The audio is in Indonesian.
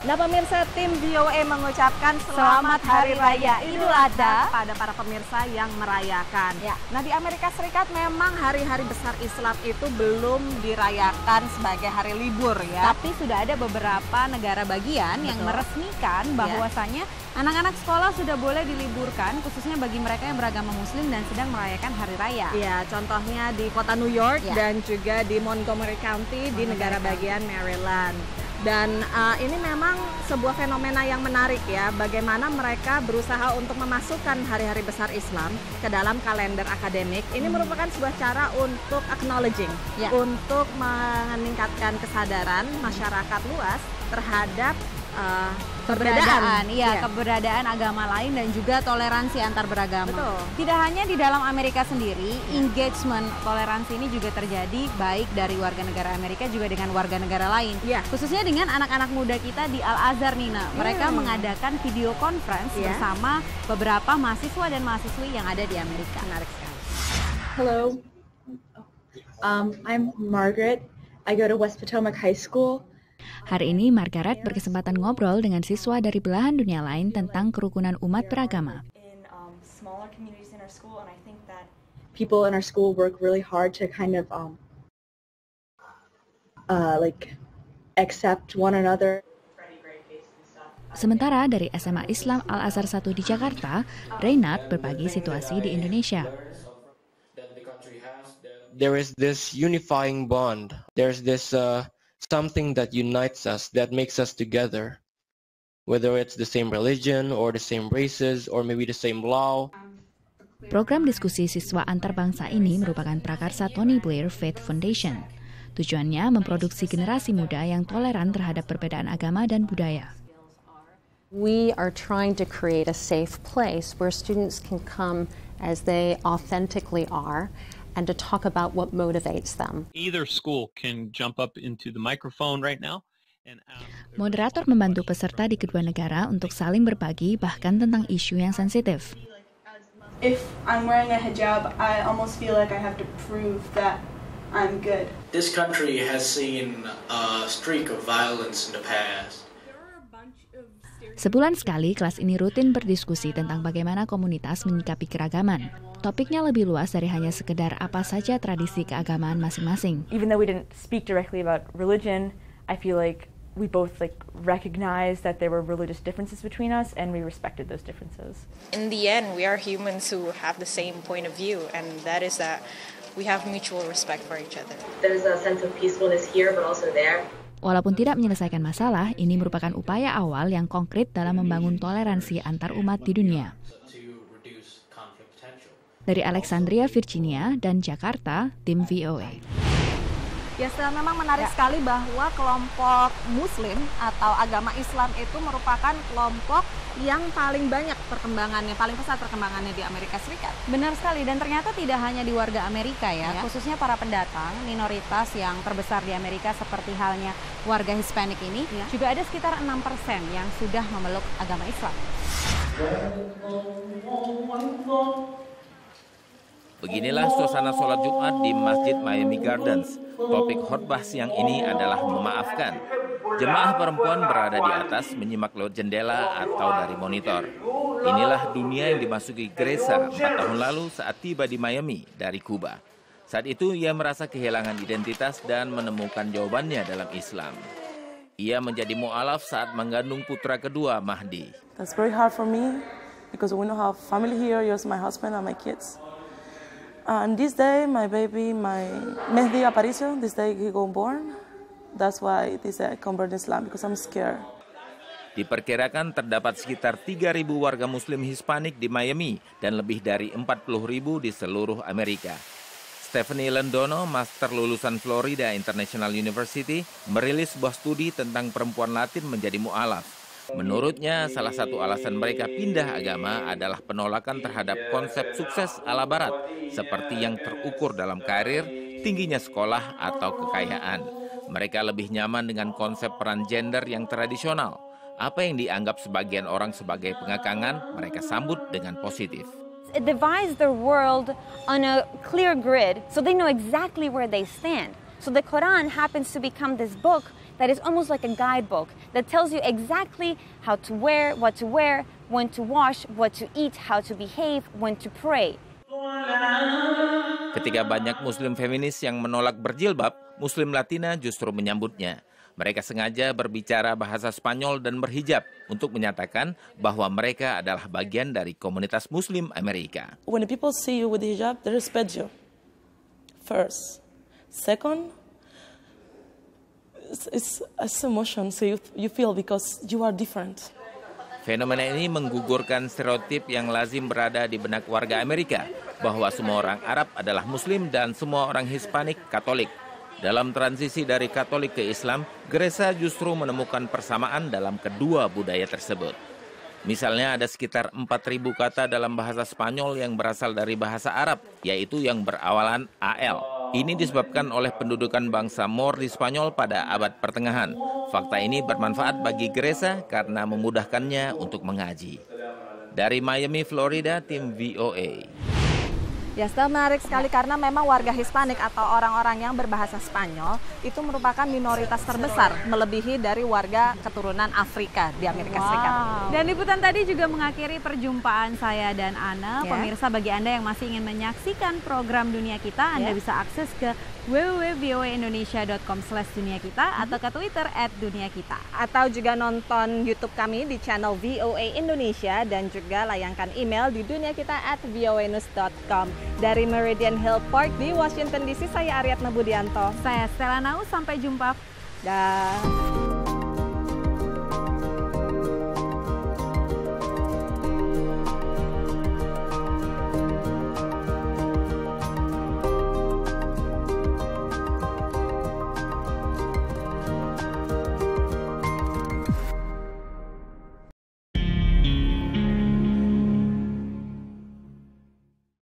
Nah pemirsa, tim VOA mengucapkan selamat Hari Raya Idul Adha kepada para pemirsa yang merayakan. Ya. Nah di Amerika Serikat memang hari-hari besar Islam itu belum dirayakan sebagai hari libur ya. Tapi sudah ada beberapa negara bagian yang meresmikan bahwasanya anak-anak sekolah sudah boleh diliburkan, khususnya bagi mereka yang beragama Muslim dan sedang merayakan Hari Raya. Ya, contohnya di kota New York dan juga di Montgomery County di negara bagian Maryland. Dan ini memang sebuah fenomena yang menarik ya, bagaimana mereka berusaha untuk memasukkan hari-hari besar Islam ke dalam kalender akademik. Ini merupakan sebuah cara untuk acknowledging, untuk meningkatkan kesadaran masyarakat luas terhadap keberadaan agama lain dan juga toleransi antar beragama. Betul. Tidak hanya di dalam Amerika sendiri, engagement toleransi ini juga terjadi baik dari warga negara Amerika juga dengan warga negara lain. Khususnya dengan anak-anak muda kita di Al-Azhar, Nina. Mereka mengadakan video conference bersama beberapa mahasiswa dan mahasiswi yang ada di Amerika. Menarik sekali. Hello, I'm Margaret. I go to West Potomac High School. Hari ini Margaret berkesempatan ngobrol dengan siswa dari belahan dunia lain tentang kerukunan umat beragama. People in our school work really hard to kind of accept one another. Sementara dari SMA Islam Al-Azhar 1 di Jakarta, Reynard berbagi situasi di Indonesia. There is this unifying bond. There's this something that unites us, that makes us together. Whether it's the same religion or the same races or maybe the same law. Program diskusi siswa antar bangsa ini merupakan prakarsa Tony Blair Faith Foundation. Tujuannya memproduksi generasi muda yang toleran terhadap perbedaan agama dan budaya. We are trying to create a safe place where students can come as they authentically are and to talk about what motivates them. Either school can jump up into the microphone right now. Moderator membantu peserta di kedua negara untuk saling berbagi bahkan tentang isu yang sensitif. If I'm wearing a hijab, I almost feel like I have to prove that I'm good. This country has seen a streak of violence in the past. Sebulan sekali, kelas ini rutin berdiskusi tentang bagaimana komunitas menyikapi keragaman. Topiknya lebih luas dari hanya sekedar apa saja tradisi keagamaan masing-masing. Even though we didn't speak directly about religion, I feel like we both recognized that there were religious differences between us and we respected those differences. In the end, we are humans who have the same point of view, and that is that we have mutual respect for each other. There's a sense of peacefulness here but also there. Walaupun tidak menyelesaikan masalah, ini merupakan upaya awal yang konkret dalam membangun toleransi antar umat di dunia. Dari Alexandria, Virginia, dan Jakarta, tim VOA. Ya, memang menarik sekali bahwa kelompok Muslim atau agama Islam itu merupakan kelompok yang paling banyak perkembangannya, paling pesat perkembangannya di Amerika Serikat. Benar sekali, dan ternyata tidak hanya di warga Amerika ya, khususnya para pendatang, minoritas yang terbesar di Amerika seperti halnya warga Hispanik ini, juga ada sekitar 6% yang sudah memeluk agama Islam. Beginilah suasana sholat Jumat di Masjid Miami Gardens. Topik khotbah siang ini adalah memaafkan. Jemaah perempuan berada di atas menyimak lewat jendela atau dari monitor. Inilah dunia yang dimasuki Gresa 4 tahun lalu saat tiba di Miami dari Kuba. Saat itu ia merasa kehilangan identitas dan menemukan jawabannya dalam Islam. Ia menjadi mu'alaf saat mengandung putra kedua, Mahdi. That's very hard for me because we don't have family here, just my husband and my kids. And this day, my baby, my Mehdi Aparicio, this day he got born. That's why this I convert Islam because I'm scared. Diperkirakan terdapat sekitar 3.000 warga Muslim Hispanik di Miami dan lebih dari 40.000 di seluruh Amerika. Stephanie Lendono, master lulusan Florida International University, merilis sebuah studi tentang perempuan Latin menjadi mu'alaf. Menurutnya, salah satu alasan mereka pindah agama adalah penolakan terhadap konsep sukses ala Barat, seperti yang terukur dalam karir, tingginya sekolah, atau kekayaan. Mereka lebih nyaman dengan konsep peran gender yang tradisional. Apa yang dianggap sebagian orang sebagai pengekangan, mereka sambut dengan positif. It divides the world on a clear grid, so they know exactly where they stand. So the Quran happens to become this book that is almost like a guidebook that tells you exactly how to wear, when to wash, what to eat, how to behave, when to pray. Ketika banyak Muslim feminis yang menolak berjilbab, Muslim Latina justru menyambutnya. Mereka sengaja berbicara bahasa Spanyol dan berhijab untuk menyatakan bahwa mereka adalah bagian dari komunitas Muslim Amerika. When the people see you with hijab, they respect you. First. Second, it's emotion, so you feel because you are different. Fenomena ini menggugurkan stereotip yang lazim berada di benak warga Amerika bahwa semua orang Arab adalah Muslim dan semua orang Hispanik Katolik. Dalam transisi dari Katolik ke Islam, Gresa justru menemukan persamaan dalam kedua budaya tersebut. Misalnya ada sekitar 4.000 kata dalam bahasa Spanyol yang berasal dari bahasa Arab, yaitu yang berawalan AL. Ini disebabkan oleh pendudukan bangsa Moor di Spanyol pada abad pertengahan. Fakta ini bermanfaat bagi Gresa karena memudahkannya untuk mengaji. Dari Miami, Florida, tim VOA. Ya, menarik sekali karena memang warga Hispanik atau orang-orang yang berbahasa Spanyol itu merupakan minoritas terbesar, melebihi dari warga keturunan Afrika di Amerika Serikat. Dan liputan tadi juga mengakhiri perjumpaan saya dan Ana. Pemirsa, bagi Anda yang masih ingin menyaksikan program Dunia Kita, Anda bisa akses ke www.voaindonesia.com/duniakita atau ke Twitter @duniakita. Atau juga nonton YouTube kami di channel VOA Indonesia dan juga layangkan email di duniakita@voanews.com. Dari Meridian Hill Park di Washington DC, saya Aryatna Budianto. Saya Stella Nau, sampai jumpa. Dah.